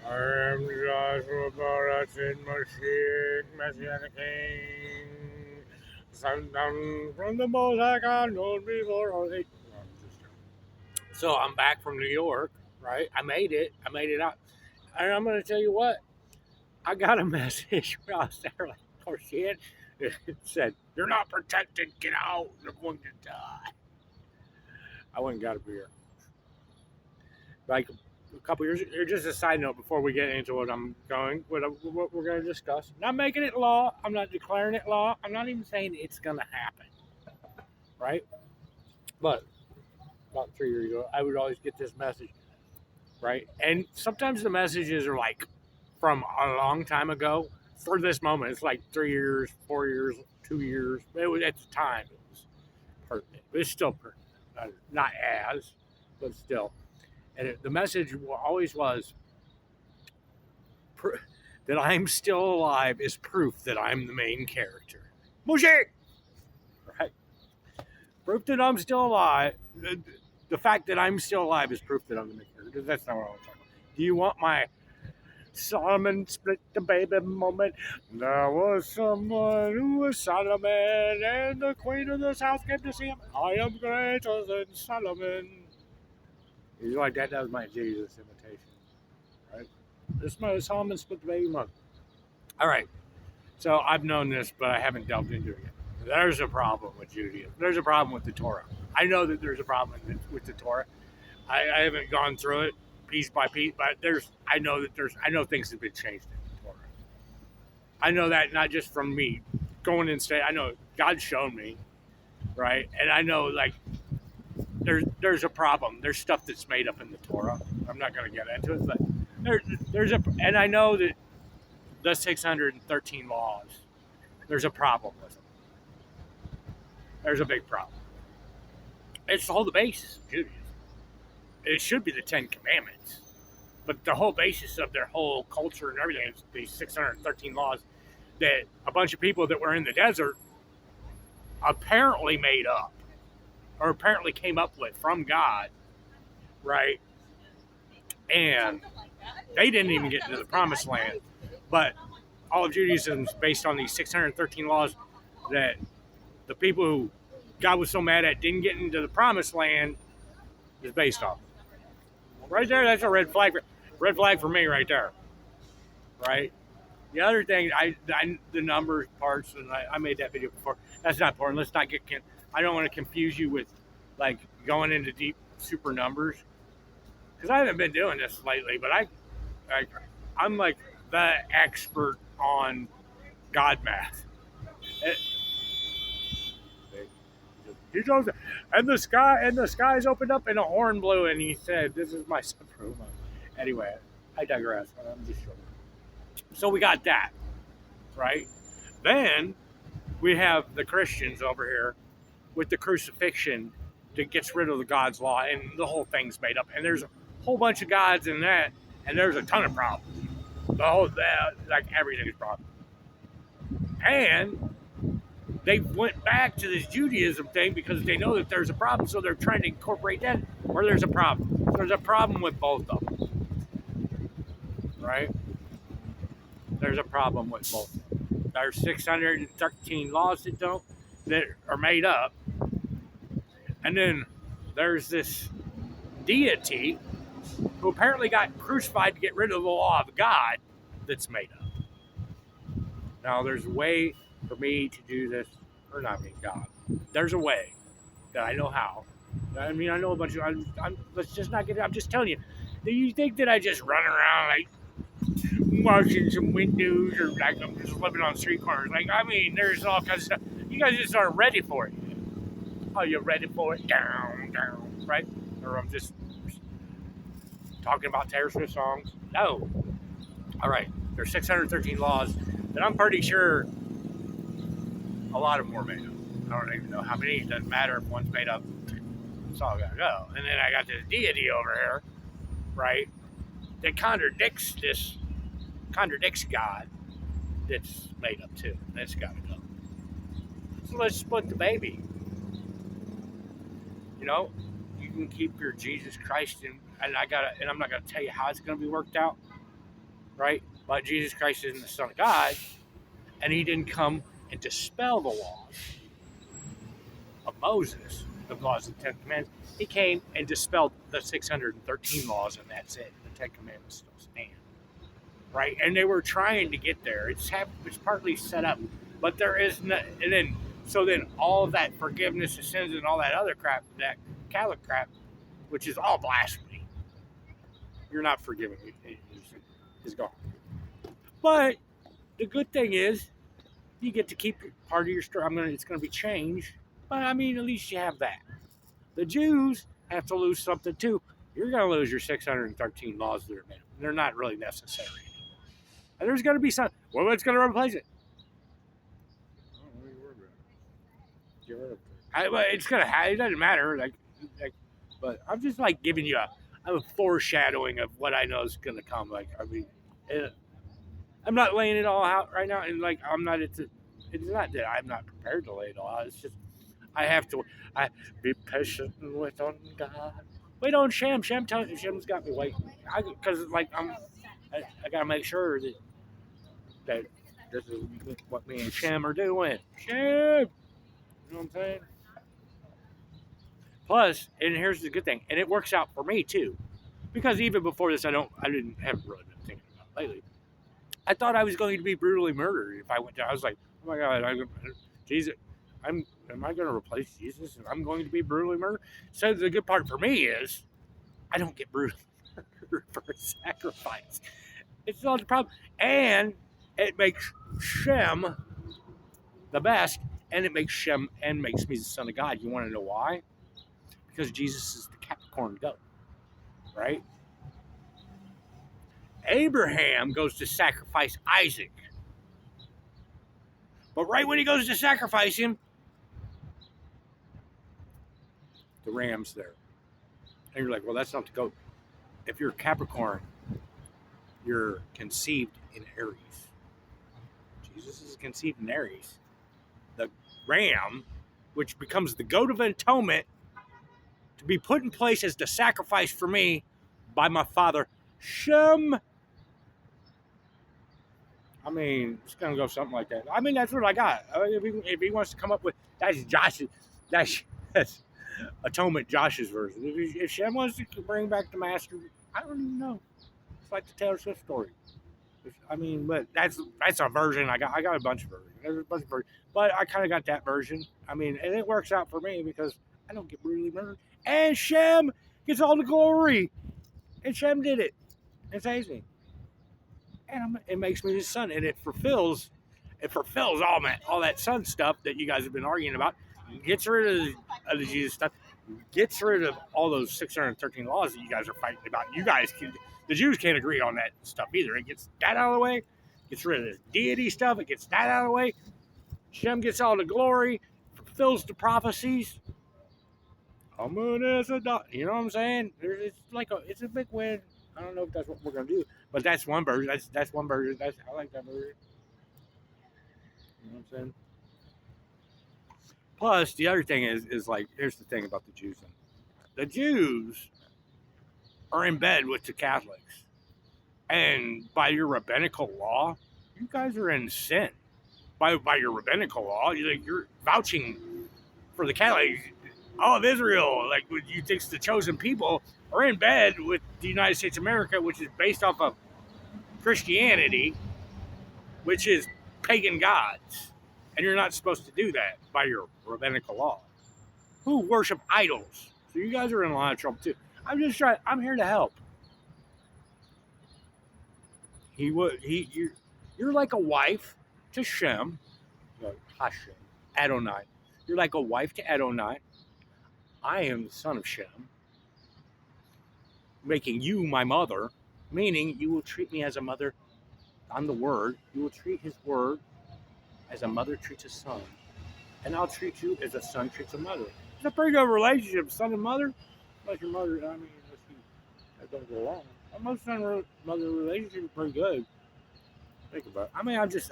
I am Joshua Baratin Mashiach, Messianic King. Sent down from the most I got known before. So I'm back from New York, right? I made it. I made it out. And I'm going to tell you what, I got a message when I was there, like, oh shit. It said, "You're not protected. Get out. You're going to die." I went and got a beer. Like a couple years, just a side note before we get into what we're going to discuss. Not making it law. I'm not declaring it law. I'm not even saying it's going to happen, right? But about 3 years ago, I would always get this message, right? And sometimes the messages are like from a long time ago. For this moment, it's like 3 years, 4 years, 2 years. It was at the time. It was pertinent. It's still pertinent. Not as, but still. And the message always was that I'm still alive is proof that I'm the main character. Moshe! Right? Proof that I'm still alive. The fact that I'm still alive is proof that I'm the main character. That's not what I want to talk about. Do you want my Solomon split the baby moment? There was someone who was Solomon, and the queen of the south came to see him. I am greater than Solomon. You like that? That was my Jesus imitation, right? This is Solomon split the baby moment. All right. So I've known this, but I haven't delved into it yet. There's a problem with Judaism. There's a problem with the Torah. I know that there's a problem with the Torah. I haven't gone through it piece by piece, but I know things have been changed in the Torah. I know that not just from me going and I know God's shown me, right? And I know like there's a problem. There's stuff that's made up in the Torah. I'm not going to get into it, but and I know that the 613 laws, there's a problem with them. There's a big problem. It's all the basis of Judaism. It should be the Ten Commandments, but the whole basis of their whole culture and everything is these 613 laws that a bunch of people that were in the desert apparently made up or apparently came up with from God, right? And they didn't even get into the promised land, but all of Judaism is based on these 613 laws that the people who God was so mad at didn't get into the promised land is based on. Right there, that's a red flag. Red flag for me right there. Right? The other thing, the numbers parts, and I made that video before. That's not important. Let's not I don't want to confuse you with like going into deep super numbers because I haven't been doing this lately. But I'm like the expert on God math. He goes, and the skies opened up and a horn blew, and he said, "This is my son." Anyway, I digress. I'm just showing. So we got that, right? Then we have the Christians over here with the crucifixion that gets rid of the God's law, and the whole thing's made up. And there's a whole bunch of gods in that, and there's a ton of problems. Like everything's a problem. And they went back to this Judaism thing because they know that there's a problem, so they're trying to incorporate that where there's a problem. There's a problem with both of them, right? There's a problem with both. There's 613 laws that are made up, and then there's this deity who apparently got crucified to get rid of the law of God that's made up. Now, there's a way for me to do this, or not me, God. There's a way that I know how. I mean, I know a bunch of. Let's just not get. I'm just telling you. Do you think that I just run around like washing some windows or like I'm just living on street corners? Like, I mean, there's all kinds of stuff. You guys just aren't ready for it. Are you ready for it? Down, right? Or I'm just talking about Taylor Swift songs? No. All right. There's 613 laws that I'm pretty sure a lot of them were made up. I don't even know how many. It doesn't matter if one's made up. It's all gotta go. And then I got this deity over here, right? That contradicts God that's made up too. That's gotta go. So let's split the baby. You know, you can keep your Jesus Christ and I'm not gonna tell you how it's gonna be worked out. right? But Jesus Christ isn't the Son of God, and he didn't come and dispel the laws of Moses, the laws of the Ten Commandments. He came and dispelled the 613 laws, and that's it. The Ten Commandments still stand, right? And they were trying to get there. It's partly set up, but there is no. And then all that forgiveness of sins and all that other crap, that Catholic crap, which is all blasphemy. You're not forgiving. Is gone. But the good thing is, you get to keep part of your story. It's going to be changed, but I mean, at least you have that. The Jews have to lose something too. You're going to lose your 613 laws that are made. They're not really necessary. And there's going to be some. Well, what's going to replace it? It's going to have. It doesn't matter. But I'm just like giving you a foreshadowing of what I know is going to come. I'm not laying it all out right now, and I'm not. It's not that I'm not prepared to lay it all out. It's just I have to. I be patient with on God. Wait on Shem. Shem's got me waiting. Because I gotta make sure that this is what me and Shem are doing. Shem, you know what I'm saying? Plus, and here's the good thing, and it works out for me too, because even before this, I haven't really been thinking about it lately. I thought I was going to be brutally murdered if I went down. I was like, oh my God, Jesus, am I going to replace Jesus and I'm going to be brutally murdered? So the good part for me is I don't get brutally murdered for a sacrifice. It's not the problem. And it makes Shem the best, and it makes Shem and makes me the Son of God. You want to know why? Because Jesus is the Capricorn goat, right? Abraham goes to sacrifice Isaac. But right when he goes to sacrifice him, the ram's there. And you're like, well, that's not the goat. If you're Capricorn, you're conceived in Aries. Jesus is conceived in Aries. The ram, which becomes the goat of atonement, to be put in place as the sacrifice for me by my father, Shem. I mean, it's going to go something like that. I mean, that's what I got. If he wants to come up with, that's Josh's, that's Atonement Josh's version. If Shem wants to bring back the master, I don't even know. It's like the Taylor Swift story. But that's a version. I got a bunch of versions. There's a bunch of versions. But I kind of got that version. And it works out for me because I don't get brutally murdered. And Shem gets all the glory. And Shem did it. It saves me. And it makes me his son, and it fulfills all that son stuff that you guys have been arguing about. Gets rid of the Jesus stuff, gets rid of all those 613 laws that you guys are fighting about. The Jews can't agree on that stuff either. It gets that out of the way, gets rid of the deity stuff, it gets that out of the way. Shem gets all the glory, fulfills the prophecies. You know what I'm saying? It's a big win. I don't know if that's what we're gonna do, but that's one version. That's one version. I like that version. You know what I'm saying? Plus, the other thing is here's the thing about the Jews. The Jews are in bed with the Catholics, and by your rabbinical law, you guys are in sin. By your rabbinical law, you're vouching for the Catholics. All of Israel, you think the chosen people, are in bed with the United States of America, which is based off of Christianity, which is pagan gods. And you're not supposed to do that by your rabbinical law. Who worship idols. So you guys are in a lot of trouble too. I'm here to help. You're like a wife to Shem. Hashem. Adonai. You're like a wife to Adonai. I am the son of Shem, making you my mother, meaning you will treat me as a mother. I'm the word. You will treat his word as a mother treats a son. And I'll treat you as a son treats a mother. It's a pretty good relationship, son and mother. Unless your mother, unless you don't go along. Most son-mother relationship is pretty good. Think about it.